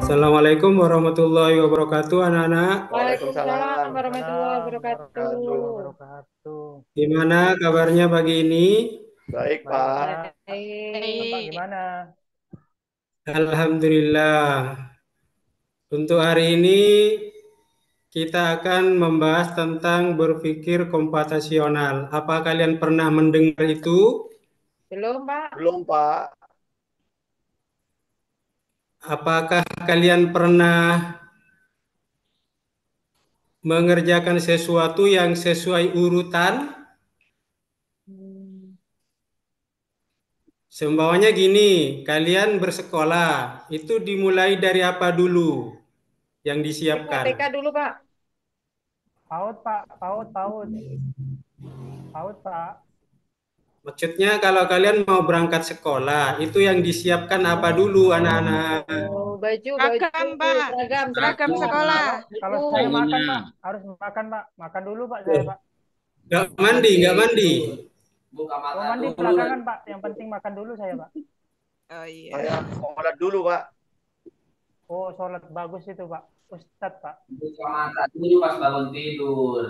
Assalamualaikum warahmatullahi wabarakatuh, anak-anak. Waalaikumsalam Waalaikumsalam. warahmatullahi Waalaikumsalam warahmatullahi wabarakatuh. wabarakatuh. Gimana kabarnya pagi ini? Baik, Baik, Pak. Pak. Bapak Baik. gimana? Alhamdulillah. Untuk hari ini kita akan membahas tentang berpikir komputasional. Apa kalian pernah mendengar itu? Belum, Pak? Belum, Pak. Apakah kalian pernah mengerjakan sesuatu yang sesuai urutan? Hmm. Seumpamanya gini, kalian bersekolah, itu dimulai dari apa dulu yang TK, disiapkan? TK dulu, Pak. PAUD, Pak. PAUD, PAUD. PAUD, Pak. Maksudnya kalau kalian mau berangkat sekolah, itu yang disiapkan apa dulu anak-anak? Oh, baju, baju, Seragam, Pak. seragam, Seragam seragam. sekolah. Kalau Buku. saya makan, Iya. Pak, harus makan, Pak. Makan dulu, Pak, saya, Pak. Nggak mandi, nggak mandi. Oh, mandi belakangan, Pak. Yang penting makan dulu saya, Pak. Oh iya. Saya sholat dulu, Pak. Oh, sholat bagus itu, Pak. Ustadz, Pak. Buka mata dulu pas bangun tidur.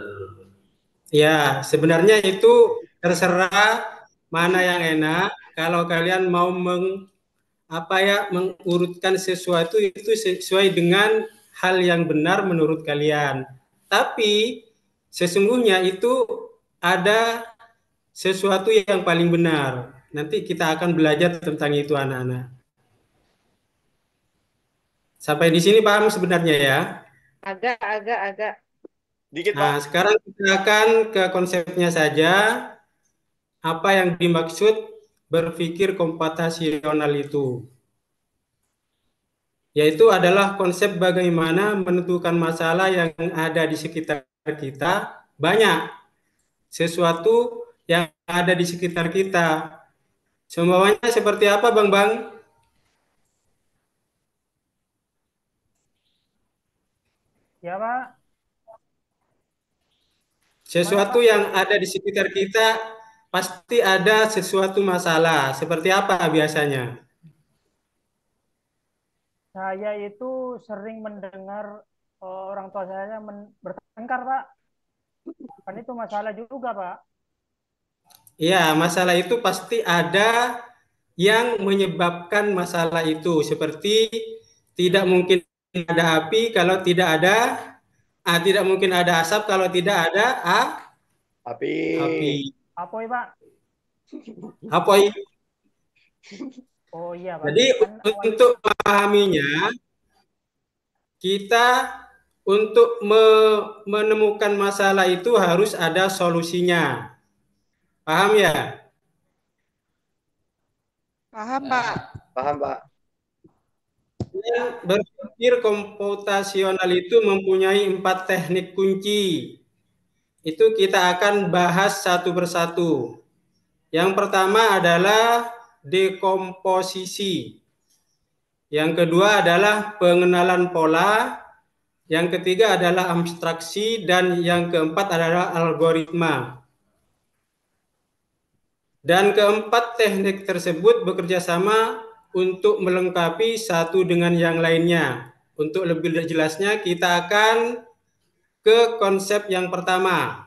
Ya, sebenarnya itu terserah mana yang enak. Kalau kalian mau mengurutkan sesuatu itu sesuai dengan hal yang benar menurut kalian. Tapi sesungguhnya itu ada sesuatu yang paling benar. Nanti kita akan belajar tentang itu anak-anak. Sampai di sini paham sebenarnya ya. Agak. Dikit, Pak. Nah, sekarang kita akan ke konsepnya saja. Apa yang dimaksud berpikir komputasional itu? Yaitu adalah konsep bagaimana menentukan masalah yang ada di sekitar kita. Banyak sesuatu yang ada di sekitar kita. Semuanya seperti apa, Bang Bang? Ya, Pak. Gimana, Sesuatu Pak? yang ada di sekitar kita pasti ada sesuatu masalah. Seperti apa biasanya? Saya itu sering mendengar orang tua saya bertengkar, Pak. Kan itu masalah juga, Pak. Ya, masalah itu pasti ada yang menyebabkan masalah itu. Seperti tidak mungkin ada api kalau tidak mungkin ada asap kalau tidak ada Tapi api. Apa ya, Pak? Apa itu? Oh iya, Pak. Jadi Kan awalnya untuk memahaminya, kita untuk menemukan masalah itu harus ada solusinya. Paham ya? Paham, Pak. paham, Pak. Dan berpikir komputasional itu mempunyai 4 teknik kunci. Itu kita akan bahas satu persatu. Yang pertama adalah dekomposisi. Yang kedua adalah pengenalan pola. Yang ketiga adalah abstraksi. Dan yang keempat adalah algoritma. Dan keempat teknik tersebut bekerja sama untuk melengkapi satu dengan yang lainnya. Untuk lebih jelasnya kita akan ke konsep yang pertama.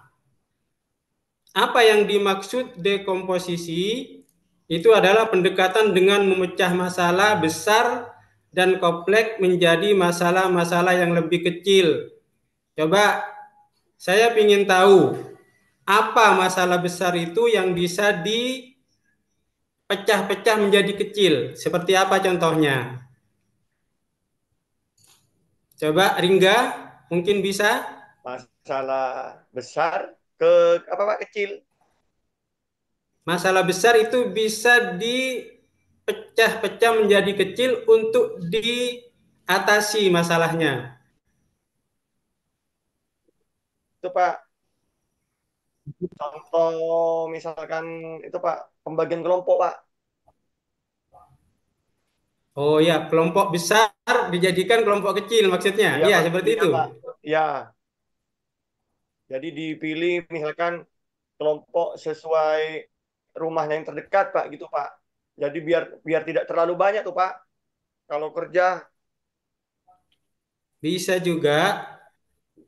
Apa yang dimaksud dekomposisi? Itu adalah pendekatan dengan memecah masalah besar dan kompleks menjadi masalah-masalah yang lebih kecil. Coba saya ingin tahu apa masalah besar itu yang bisa dipecah-pecah menjadi kecil. Seperti apa contohnya? Coba Ringga mungkin bisa. Masalah besar ke apa, Pak? Kecil. Masalah besar itu bisa dipecah-pecah menjadi kecil untuk diatasi masalahnya. Itu, Pak. Contoh misalkan itu, Pak, pembagian kelompok, Pak. Oh ya, kelompok besar dijadikan kelompok kecil maksudnya. Iya, Iya, Pak. seperti Iya, itu. Pak. Iya. Jadi dipilih misalkan kelompok sesuai rumahnya yang terdekat, Pak, gitu, Pak. Jadi biar biar tidak terlalu banyak tuh, Pak. Kalau kerja Bisa juga.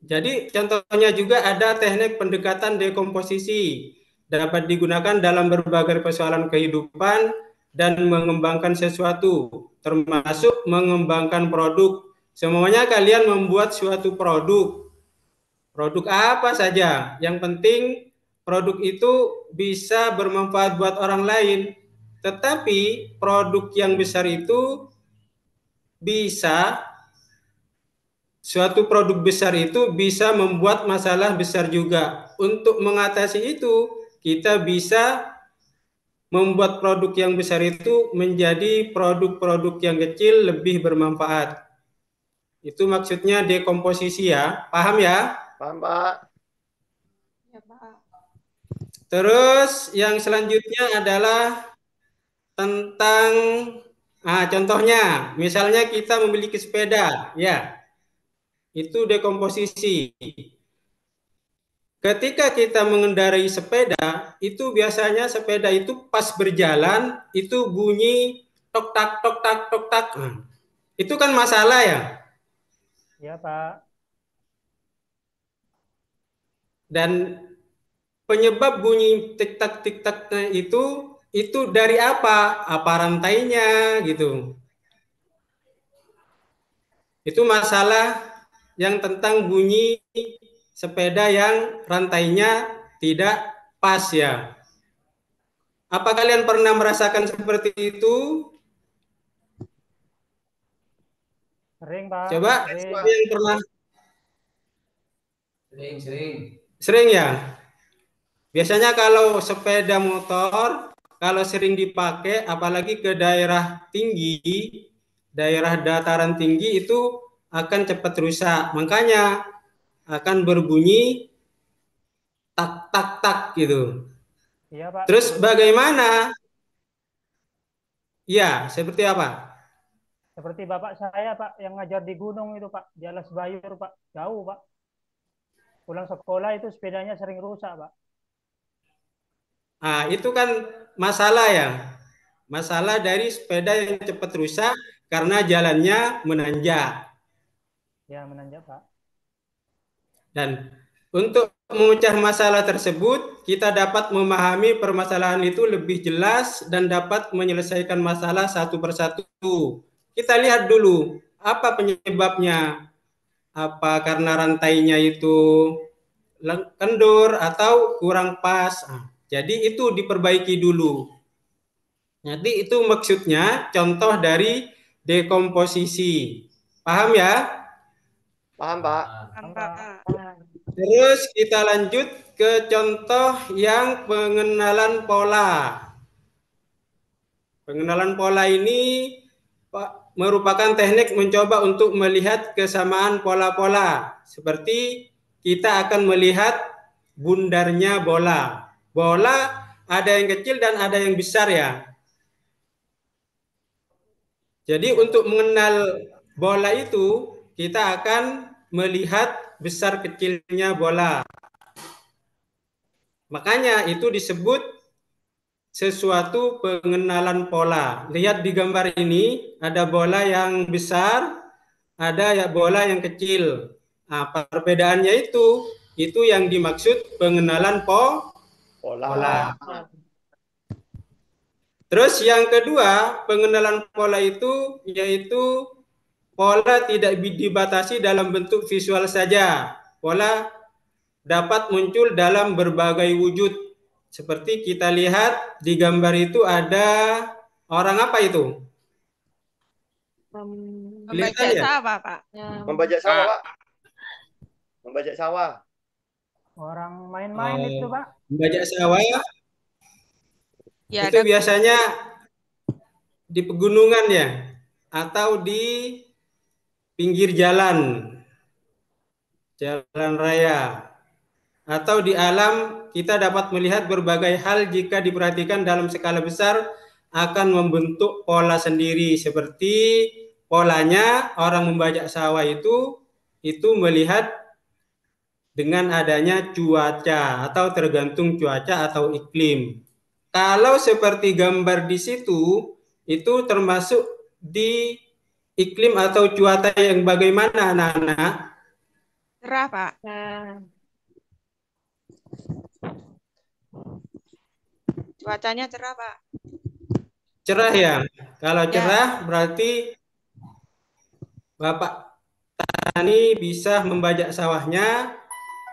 Jadi contohnya juga ada teknik pendekatan dekomposisi. Dapat digunakan dalam berbagai persoalan kehidupan dan mengembangkan sesuatu, termasuk mengembangkan produk. Semuanya kalian membuat suatu produk. Produk apa saja. Yang penting produk itu bisa bermanfaat buat orang lain. Tetapi produk yang besar itu bisa, suatu produk besar itu bisa membuat masalah besar juga. Untuk mengatasi itu, kita bisa membuat produk yang besar itu menjadi produk-produk yang kecil lebih bermanfaat. Itu maksudnya dekomposisi ya. Paham ya? Paham, Pak. Ya, Pak. Terus yang selanjutnya adalah tentang contohnya, misalnya kita memiliki sepeda, ya. Itu dekomposisi. Ketika kita mengendarai sepeda, itu biasanya sepeda itu pas berjalan, itu bunyi tok tak tok tak tok tak. Itu kan masalah ya. Iya, Pak. Dan penyebab bunyi tik tak itu dari apa? Apa rantainya gitu. Itu masalah yang tentang bunyi sepeda yang rantainya tidak pas ya. Apa kalian pernah merasakan seperti itu? Sering, Pak. Coba Sering. yang pernah Sering. sering ya. Biasanya kalau sepeda motor, kalau sering dipakai, apalagi ke daerah tinggi, daerah dataran tinggi itu akan cepat rusak. Makanya akan berbunyi tak tak tak gitu. Iya, Pak. Terus bagaimana? Ya, seperti apa? Seperti bapak saya, Pak, yang ngajar di gunung itu, Pak. Di Alas Bayur, Pak. Jauh, Pak. Pulang sekolah itu sepedanya sering rusak, Pak. Itu kan masalah ya. Masalah dari sepeda yang cepat rusak karena jalannya menanjak. Ya, menanjak, Pak. Dan untuk memecah masalah tersebut, kita dapat memahami permasalahan itu lebih jelas dan dapat menyelesaikan masalah satu persatu. Kita lihat dulu, apa penyebabnya? Apa karena rantainya itu kendur atau kurang pas? Jadi itu diperbaiki dulu. Jadi itu maksudnya contoh dari dekomposisi. Paham ya? Paham, Pak. Paham, Pak. Terus kita lanjut ke contoh yang pengenalan pola. Pengenalan pola ini merupakan teknik mencoba untuk melihat kesamaan pola-pola. Seperti kita akan melihat bundarnya bola. Bola ada yang kecil dan ada yang besar ya. Jadi untuk mengenal bola itu, kita akan melihat besar kecilnya bola. Makanya itu disebut sesuatu pengenalan pola. Lihat di gambar ini, ada bola yang besar, ada ya bola yang kecil. Perbedaannya itu yang dimaksud pengenalan pola. Terus yang kedua, pengenalan pola itu yaitu pola tidak dibatasi dalam bentuk visual saja. Pola dapat muncul dalam berbagai wujud. Seperti kita lihat di gambar itu ada orang apa itu? Membajak sawah, Pak. Membajak sawah, Pak. Membajak sawah. Orang main-main itu, Pak. Membajak sawah. Ya, itu biasanya di pegunungan ya, atau di pinggir jalan raya, atau di alam. Kita dapat melihat berbagai hal jika diperhatikan dalam skala besar akan membentuk pola sendiri. Seperti polanya orang membajak sawah itu melihat dengan adanya cuaca atau tergantung cuaca atau iklim. Kalau seperti gambar di situ, itu termasuk di iklim atau cuaca yang bagaimana, anak-anak? Cerah, Pak. Nah, Cuacanya cerah, Pak. Cerah ya? Kalau Ya. cerah berarti Bapak Tani bisa membajak sawahnya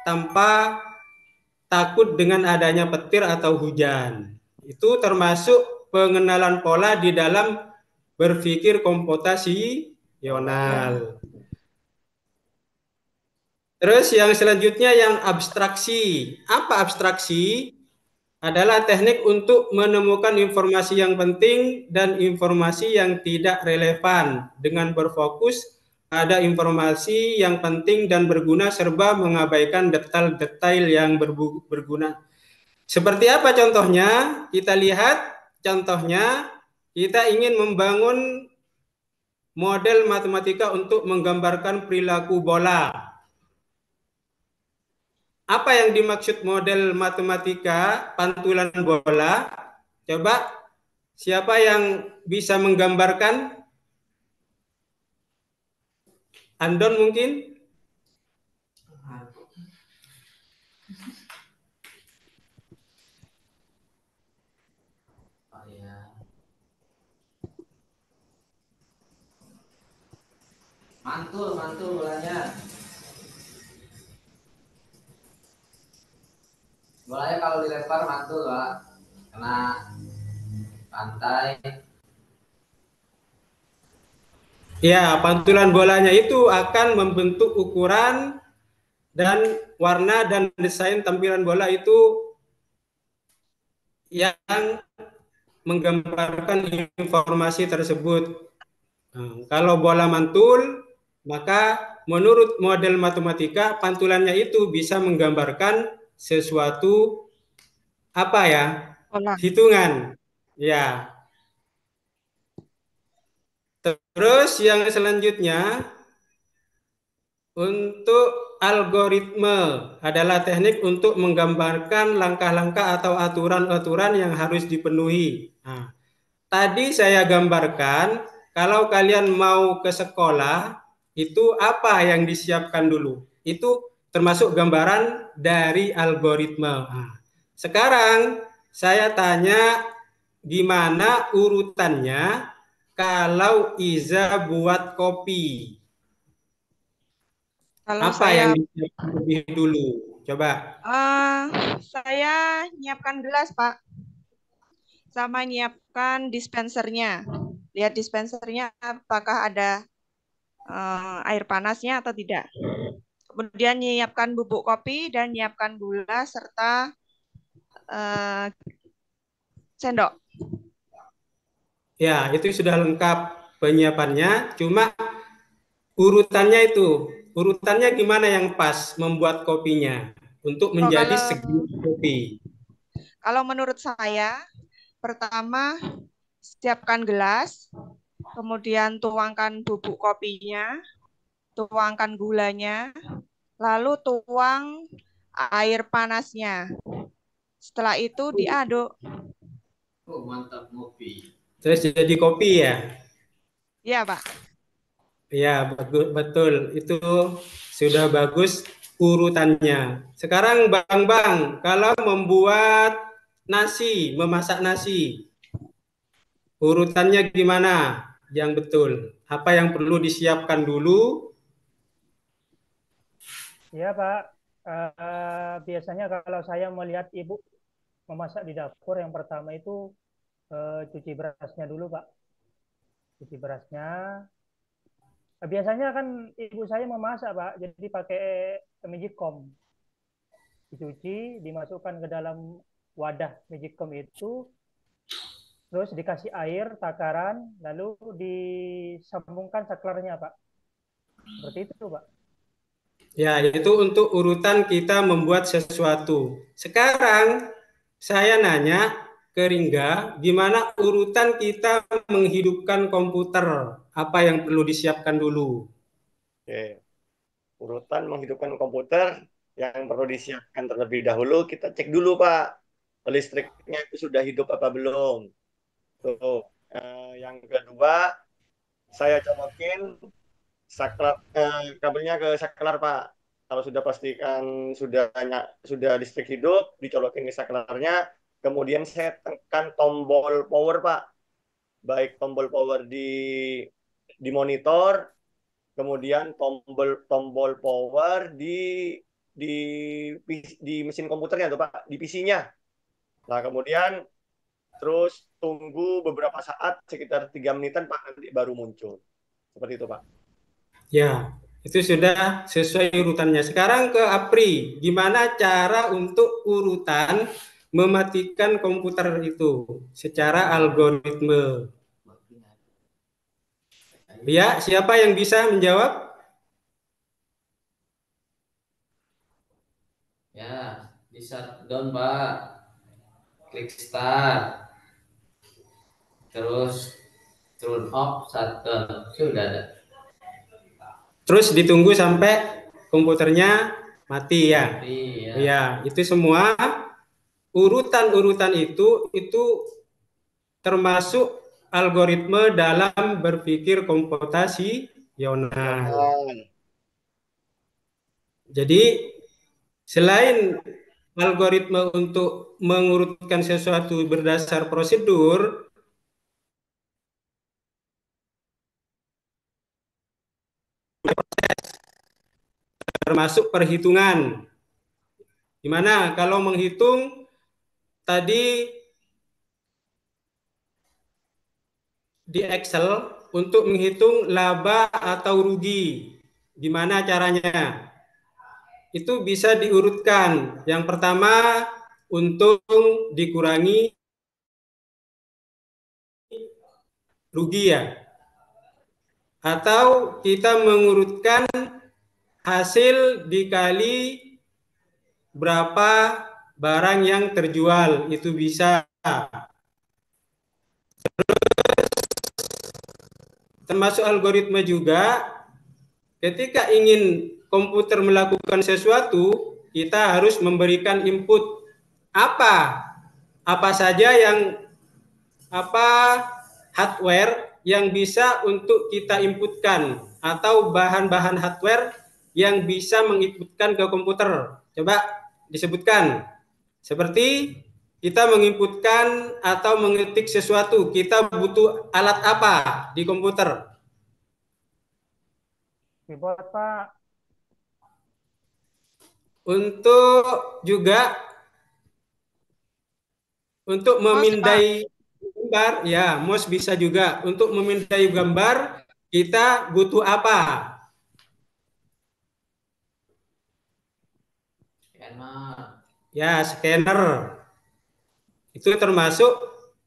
tanpa takut dengan adanya petir atau hujan. Itu termasuk pengenalan pola di dalam berpikir komputasional. Terus yang selanjutnya yang abstraksi. Apa abstraksi? Adalah teknik untuk menemukan informasi yang penting dan informasi yang tidak relevan dengan berfokus pada informasi yang penting dan berguna serta mengabaikan detail-detail yang berguna. Seperti apa contohnya? Kita lihat contohnya, kita ingin membangun model matematika untuk menggambarkan perilaku bola. Apa yang dimaksud model matematika pantulan bola? Coba siapa yang bisa menggambarkan? Andon mungkin? Oh ya. Mantul bolanya. Bolanya kalau dilempar mantul, Pak. Kena pantai. Ya, pantulan bolanya itu akan membentuk ukuran dan warna dan desain tampilan bola itu yang menggambarkan informasi tersebut. Kalau bola mantul, maka menurut model matematika pantulannya itu bisa menggambarkan sesuatu apa ya? Pola. Hitungan. Ya. Terus yang selanjutnya untuk algoritme adalah teknik untuk menggambarkan langkah-langkah atau aturan-aturan yang harus dipenuhi. Nah, tadi saya gambarkan kalau kalian mau ke sekolah itu apa yang disiapkan dulu. Itu termasuk gambaran dari algoritme. Nah, sekarang saya tanya gimana urutannya kalau Iza buat kopi. Kalau Apa saya yang disiapkan lebih dulu? Coba. saya nyiapkan gelas, Pak. Sama nyiapkan dispensernya. Lihat dispensernya apakah ada air panasnya atau tidak. Kemudian nyiapkan bubuk kopi dan nyiapkan gula serta sendok. Ya, itu sudah lengkap penyiapannya. Cuma urutannya gimana yang pas membuat kopinya untuk menjadi segelas kopi. Kalau menurut saya, pertama siapkan gelas, kemudian tuangkan bubuk kopinya, tuangkan gulanya, lalu tuang air panasnya. Setelah itu diaduk. Oh, mantap ngopi. Terus jadi kopi ya? Ya, Pak. Ya, betul. Itu sudah bagus urutannya. Sekarang Bang, kalau membuat nasi, memasak nasi, urutannya gimana? Yang betul. Apa yang perlu disiapkan dulu? Ya Pak, biasanya kalau saya melihat ibu memasak di dapur, yang pertama itu cuci berasnya dulu Pak. Cuci berasnya. Biasanya kan ibu saya memasak Pak, jadi pakai magicom. Dicuci, dimasukkan ke dalam wadah magicom itu, terus dikasih air takaran, lalu disambungkan saklarnya Pak. Seperti itu Pak. Ya, itu untuk urutan kita membuat sesuatu. Sekarang saya nanya ke Ringga, gimana urutan kita menghidupkan komputer? Apa yang perlu disiapkan dulu? Oke. Urutan menghidupkan komputer yang perlu disiapkan terlebih dahulu, kita cek dulu Pak, listriknya itu sudah hidup apa belum. Tuh. Yang kedua, saya colokin saklar kabelnya ke saklar Pak. Kalau sudah pastikan sudah listrik hidup, dicolokin ke saklarnya, kemudian saya tekan tombol power Pak. Baik tombol power di monitor, kemudian tombol power di di mesin komputernya tuh Pak, di PC-nya. Nah, kemudian terus tunggu beberapa saat, sekitar 3 menitan Pak, nanti baru muncul. Seperti itu Pak. Ya, itu sudah sesuai urutannya. Sekarang ke Apri, gimana cara untuk urutan mematikan komputer itu secara algoritme? Ya, siapa yang bisa menjawab? Ya, di shutdown, Pak. Klik start. Terus turn off, shutdown. Sudah ada. Terus ditunggu sampai komputernya mati ya. Mati, ya. Ya, itu semua urutan-urutan itu termasuk algoritme dalam berpikir komputasional. Jadi selain algoritme untuk mengurutkan sesuatu berdasar prosedur, termasuk perhitungan. Gimana kalau menghitung tadi di Excel untuk menghitung laba atau rugi? Gimana caranya? Itu bisa diurutkan. Yang pertama, untung dikurangi rugi ya. Atau kita mengurutkan hasil dikali berapa barang yang terjual, itu bisa. Termasuk algoritma juga, ketika ingin komputer melakukan sesuatu, kita harus memberikan input apa saja yang hardware yang bisa untuk kita inputkan, atau bahan-bahan hardware yang bisa menginputkan ke komputer. Coba disebutkan. Seperti kita menginputkan atau mengetik sesuatu, kita butuh alat apa di komputer? Keyboard, Pak. Untuk juga untuk memindai gambar, ya, mouse bisa juga. Untuk memindai gambar, kita butuh apa? Scanner. Ya, scanner. Itu termasuk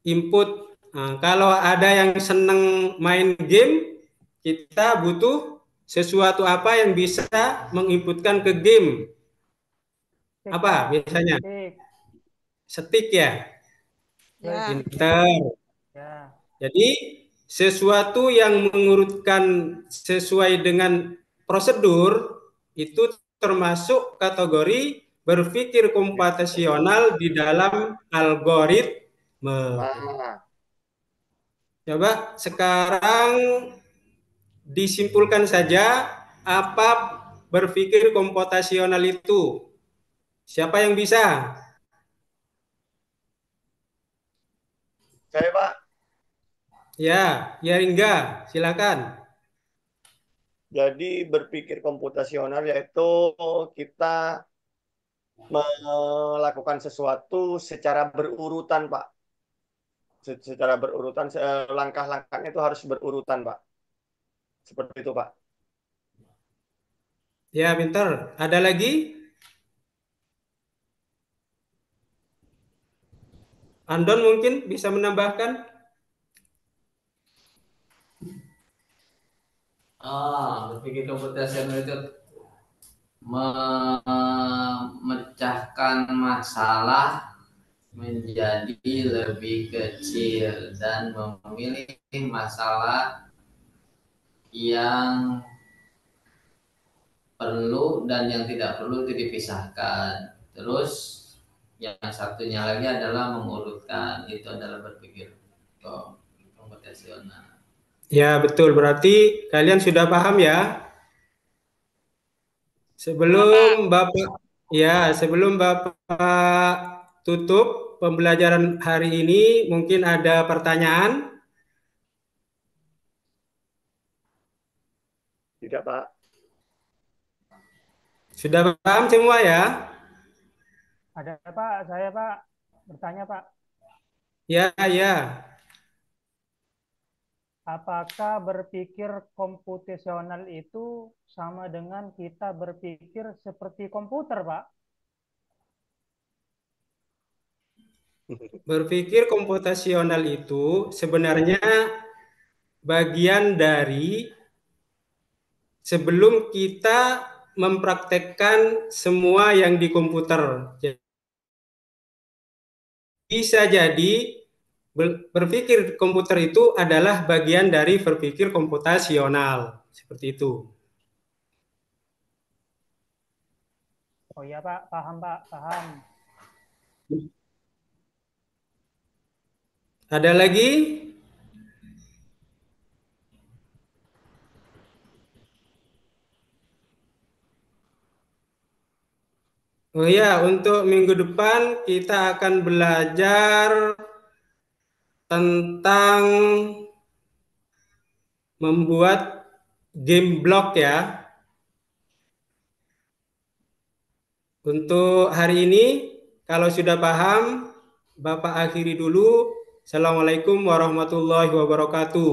input. Nah, kalau ada yang seneng main game, kita butuh sesuatu apa yang bisa menginputkan ke game. Apa biasanya? Stick ya? Ya. Printer. Ya. Jadi sesuatu yang mengurutkan sesuai dengan prosedur itu termasuk kategori berpikir komputasional di dalam algoritme. Coba sekarang disimpulkan saja apa berpikir komputasional itu. Siapa yang bisa? Saya Pak. Ya, Ringga, silakan. Jadi berpikir komputasional yaitu kita melakukan sesuatu secara berurutan, Pak. Secara berurutan, langkah-langkahnya itu harus berurutan, Pak. Seperti itu, Pak. Ya, pintar. Ada lagi? Andon mungkin bisa menambahkan? Berpikir komputasional itu memecahkan masalah menjadi lebih kecil dan memilih masalah yang perlu dan yang tidak perlu itu dipisahkan. Terus yang satunya lagi adalah mengurutkan, itu adalah berpikir komputasional. Ya, betul. Berarti kalian sudah paham ya? Sebelum Bapak tutup pembelajaran hari ini, mungkin ada pertanyaan? Tidak, Pak. Sudah paham semua ya? Ada Pak, saya Pak bertanya Pak, Ya, ya. apakah berpikir komputasional itu sama dengan kita berpikir seperti komputer Pak? Berpikir komputasional itu sebenarnya bagian dari sebelum kita mempraktekkan semua yang di komputer. Bisa jadi berpikir komputer itu adalah bagian dari berpikir komputasional. Seperti itu. Oh iya Pak, paham Pak, paham. Ada lagi? Oh ya, untuk minggu depan kita akan belajar tentang membuat game block ya. Untuk hari ini, kalau sudah paham, Bapak akhiri dulu. Assalamualaikum warahmatullahi wabarakatuh.